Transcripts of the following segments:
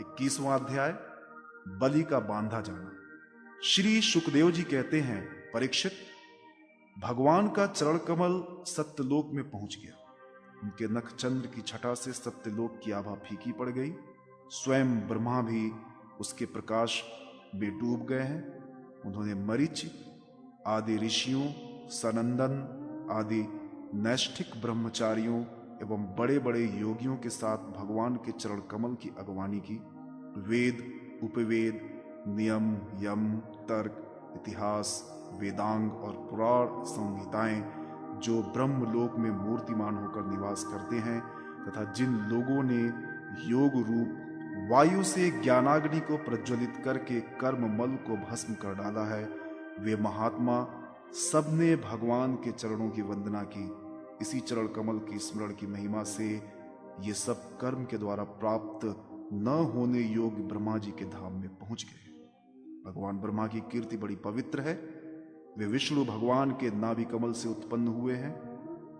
21वां अध्याय, बलि का बांधा जाना। श्री सुखदेव जी कहते हैं, परीक्षित, भगवान का चरण कमल सत्यलोक में पहुंच गया। उनके नख चंद्र की छटा से सत्यलोक की आभा फीकी पड़ गई। स्वयं ब्रह्मा भी उसके प्रकाश में डूब गए हैं। उन्होंने मरीचि आदि ऋषियों, सनंदन आदि नैष्ठिक ब्रह्मचारियों एवं बड़े बड़े योगियों के साथ भगवान के चरण कमल की अगवानी की। वेद, उपवेद, नियम, यम, तर्क, इतिहास, वेदांग और पुराण संहिताएं जो ब्रह्मलोक में मूर्तिमान होकर निवास करते हैं तथा जिन लोगों ने योग रूप वायु से ज्ञानाग्नि को प्रज्वलित करके कर्म मल को भस्म कर डाला है, वे महात्मा सबने भगवान के चरणों की वंदना की। इसी चरण कमल की स्मरण की महिमा से ये सब कर्म के द्वारा प्राप्त न होने योग्य ब्रह्मा जी के धाम में पहुंच गए। भगवान ब्रह्मा की कीर्ति बड़ी पवित्र है। वे विष्णु भगवान के नाभि कमल से उत्पन्न हुए हैं।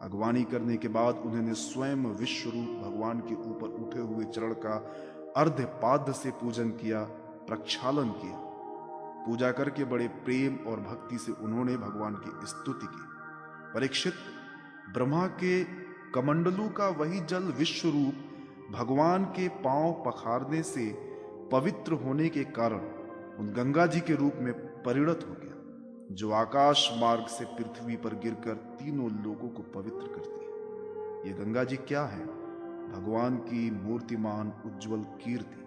अगवानी करने के बाद उन्होंने स्वयं विश्व रूप भगवान के ऊपर उठे हुए चरण का अर्ध पाद से पूजन किया, प्रक्षालन किया। पूजा करके बड़े प्रेम और भक्ति से उन्होंने भगवान की स्तुति की। परीक्षित, ब्रह्मा के कमंडलू का वही जल विश्व रूप भगवान के पांव पखारने से पवित्र होने के कारण उन गंगा जी के रूप में परिणत हो गया, जो आकाश मार्ग से पृथ्वी पर गिरकर तीनों लोगों को पवित्र करती है। ये गंगा जी क्या है? भगवान की मूर्तिमान उज्जवल कीर्ति।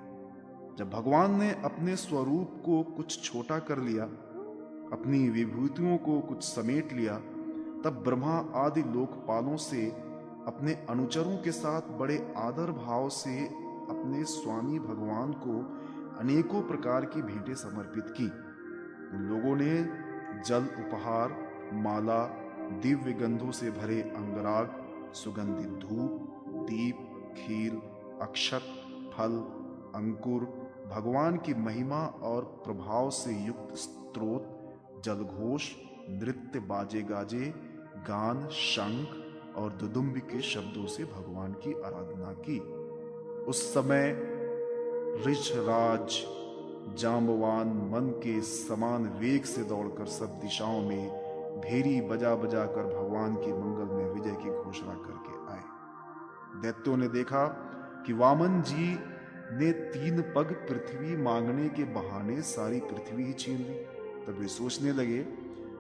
जब भगवान ने अपने स्वरूप को कुछ छोटा कर लिया, अपनी विभूतियों को कुछ समेट लिया, तब ब्रह्मा आदि लोकपालों से अपने अनुचरों के साथ बड़े आदर भाव से अपने स्वामी भगवान को अनेकों प्रकार की भेंटें समर्पित की। उन लोगों ने जल उपहार, माला, दिव्य गंधों से भरे अंगराग, सुगंधित धूप, दीप, खीर, अक्षत, फल, अंकुर, भगवान की महिमा और प्रभाव से युक्त स्तोत्र, जलघोष, नृत्य, बाजे गाजे, गान, शंख और दुदुम्बी के शब्दों से भगवान की आराधना की। उस समय ऋषराज जांबवान मन के समान वेग से दौड़कर सब दिशाओं में भेरी बजा बजा कर भगवान की मंगल में विजय की घोषणा करके आए। दैत्यों ने देखा कि वामन जी ने 3 पग पृथ्वी मांगने के बहाने सारी पृथ्वी ही छीन ली। तब वे सोचने लगे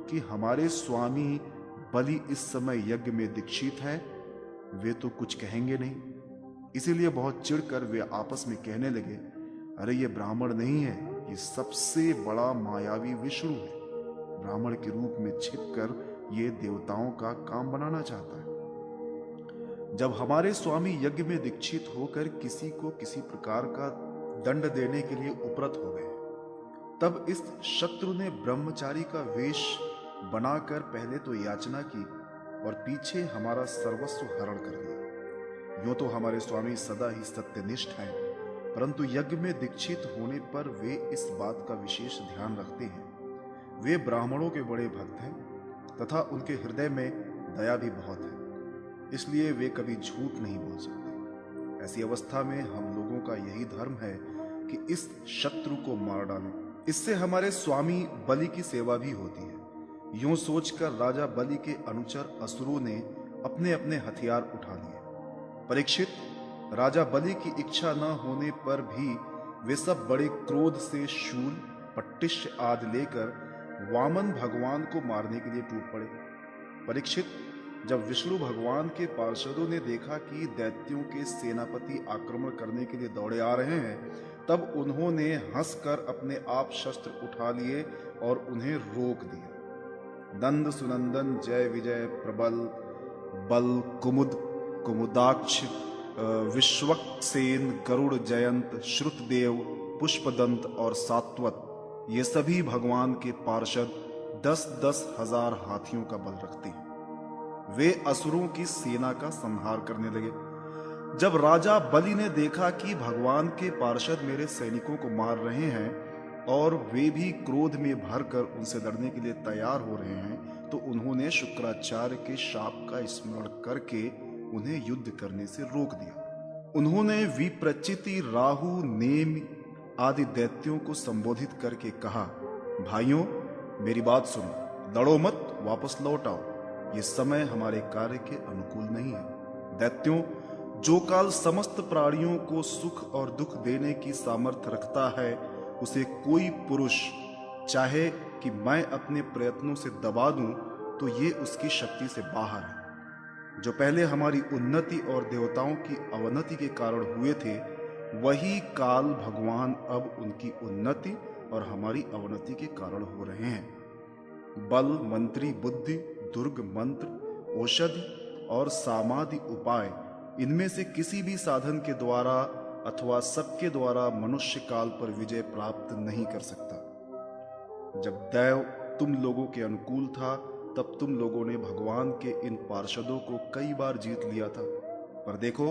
कि हमारे स्वामी बलि इस समय यज्ञ में दीक्षित हैं, वे तो कुछ कहेंगे नहीं। इसीलिए बहुत चिढ़कर वे आपस में कहने लगे, अरे ये ब्राह्मण नहीं है, ये सबसे बड़ा मायावी विष्णु है। ब्राह्मण के रूप में छिपकर ये देवताओं का काम बनाना चाहता है। जब हमारे स्वामी यज्ञ में दीक्षित होकर किसी को किसी प्रकार का दंड देने के लिए उपरत हो गए, तब इस शत्रु ने ब्रह्मचारी का वेश बनाकर पहले तो याचना की और पीछे हमारा सर्वस्व हरण कर लिया। यूं तो हमारे स्वामी सदा ही सत्यनिष्ठ हैं, परंतु यज्ञ में दीक्षित होने पर वे इस बात का विशेष ध्यान रखते हैं। वे ब्राह्मणों के बड़े भक्त हैं तथा उनके हृदय में दया भी बहुत है, इसलिए वे कभी झूठ नहीं बोल सकते। ऐसी अवस्था में हम लोगों का यही धर्म है कि इस शत्रु को मार डालें। इससे हमारे स्वामी बलि की सेवा भी होती है। यूं सोचकर राजा बलि के अनुचर असुरों ने अपने अपने हथियार उठा लिए। परीक्षित, राजा बलि की इच्छा न होने पर भी वे सब बड़े क्रोध से शूल, पट्टिश आदि लेकर वामन भगवान को मारने के लिए टूट पड़े। परीक्षित, जब विष्णु भगवान के पार्षदों ने देखा कि दैत्यों के सेनापति आक्रमण करने के लिए दौड़े आ रहे हैं, तब उन्होंने हंसकर अपने आप शस्त्र उठा लिए और उन्हें रोक दिया। नंद सुनंदन, जय विजय, प्रबल, बल, कुमुद, कुमुदाक्ष, विश्वक्सेन, गरुड़ जयंत, श्रुतदेव, पुष्पदंत और सात्वत, ये सभी भगवान के पार्षद 10-10 हजार हाथियों का बल रखते हैं। वे असुरों की सेना का संहार करने लगे। जब राजा बलि ने देखा कि भगवान के पार्षद मेरे सैनिकों को मार रहे हैं और वे भी क्रोध में भरकर उनसे लड़ने के लिए तैयार हो रहे हैं, तो उन्होंने शुक्राचार्य के शाप का स्मरण करके उन्हें युद्ध करने से रोक दिया। उन्होंने विप्रचिति, राहु, नेम आदि दैत्यों को संबोधित करके कहा, भाइयों मेरी बात सुनो, लड़ो मत, वापस लौट आओ, ये समय हमारे कार्य के अनुकूल नहीं है। दैत्यों, जो काल समस्त प्राणियों को सुख और दुख देने की सामर्थ्य रखता है, उसे कोई पुरुष चाहे कि मैं अपने प्रयत्नों से दबा दूं तो ये उसकी शक्ति से बाहर है। जो पहले हमारी उन्नति और देवताओं की अवनति के कारण हुए थे, वही काल भगवान अब उनकी उन्नति और हमारी अवनति के कारण हो रहे हैं। बल, मंत्री, बुद्धि, दुर्ग, मंत्र, औषधि और सामादि उपाय, इनमें से किसी भी साधन के द्वारा अथवा सबके द्वारा मनुष्य काल पर विजय प्राप्त नहीं कर सकता। जब दैव तुम लोगों के अनुकूल था, तब तुम लोगों ने भगवान के इन पार्षदों को कई बार जीत लिया था, पर देखो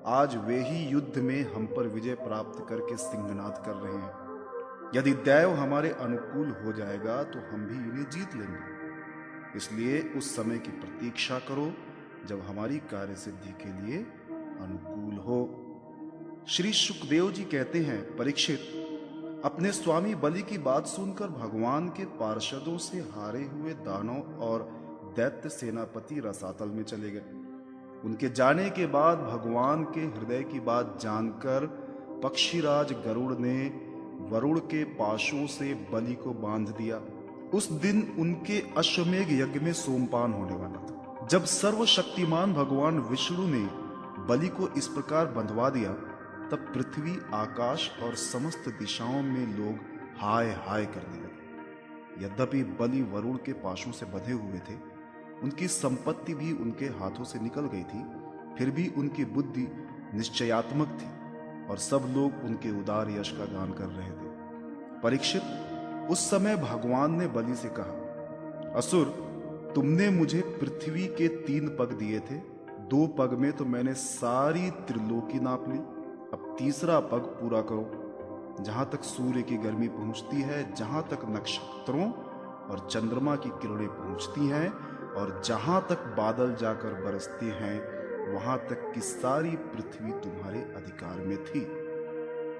आज वे ही युद्ध में हम पर विजय प्राप्त करके सिंहनाद कर रहे हैं। यदि दैव हमारे अनुकूल हो जाएगा तो हम भी इन्हें जीत लेंगे। इसलिए उस समय की प्रतीक्षा करो जब हमारी कार्य सिद्धि के लिए अनुकूल हो। श्री सुखदेव जी कहते हैं, परीक्षित, अपने स्वामी बलि की बात सुनकर भगवान के पार्षदों से हारे हुए दानव और दैत्य सेनापति रसातल में चले गए। उनके जाने के बाद भगवान के हृदय की बात जानकर पक्षीराज गरुड़ ने वरुण के पाशों से बलि को बांध दिया। उस दिन उनके अश्वमेघ यज्ञ में सोमपान होने वाला था। जब सर्वशक्तिमान भगवान विष्णु ने बलि को इस प्रकार बंधवा दिया, तब पृथ्वी, आकाश और समस्त दिशाओं में लोग हाय हाय करने लगे। यद्यपि बलि वरुण के पाशों से बंधे हुए थे, उनकी संपत्ति भी उनके हाथों से निकल गई थी, फिर भी उनकी बुद्धि निश्चयात्मक थी और सब लोग उनके उदार यश का गान कर रहे थे। परीक्षित, उस समय भगवान ने बलि से कहा, असुर, तुमने मुझे पृथ्वी के 3 पग दिए थे, 2 पग में तो मैंने सारी त्रिलोकी नाप ली, अब तीसरा पग पूरा करो। जहां तक सूर्य की गर्मी पहुंचती है, जहां तक नक्षत्रों और चंद्रमा की किरणें पहुंचती हैं और जहां तक बादल जाकर बरसते हैं, वहां तक की सारी पृथ्वी तुम्हारे अधिकार में थी।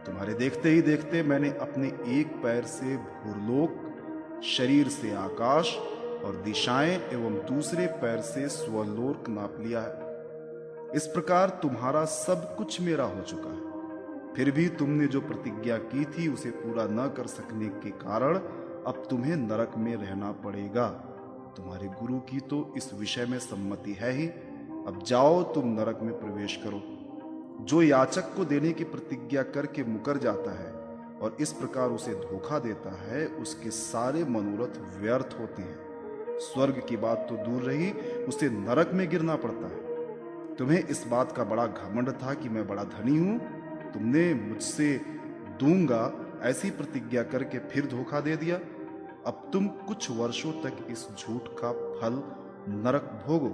तुम्हारे देखते ही देखते मैंने अपने एक पैर से भूलोक, शरीर से आकाश और दिशाएं एवं दूसरे पैर से स्वलोक नाप लिया है। इस प्रकार तुम्हारा सब कुछ मेरा हो चुका है। फिर भी तुमने जो प्रतिज्ञा की थी उसे पूरा न कर सकने के कारण अब तुम्हें नरक में रहना पड़ेगा। तुम्हारे गुरु की तो इस विषय में सम्मति है ही। अब जाओ, तुम नरक में प्रवेश करो। जो याचक को देने की प्रतिज्ञा करके मुकर जाता है और इस प्रकार उसे धोखा देता है, उसके सारे मनोरथ व्यर्थ होते हैं। स्वर्ग की बात तो दूर रही, उसे नरक में गिरना पड़ता है। तुम्हें इस बात का बड़ा घमंड था कि मैं बड़ा धनी हूं। तुमने मुझसे दूंगा ऐसी प्रतिज्ञा करके फिर धोखा दे दिया। अब तुम कुछ वर्षों तक इस झूठ का फल नरक भोगो।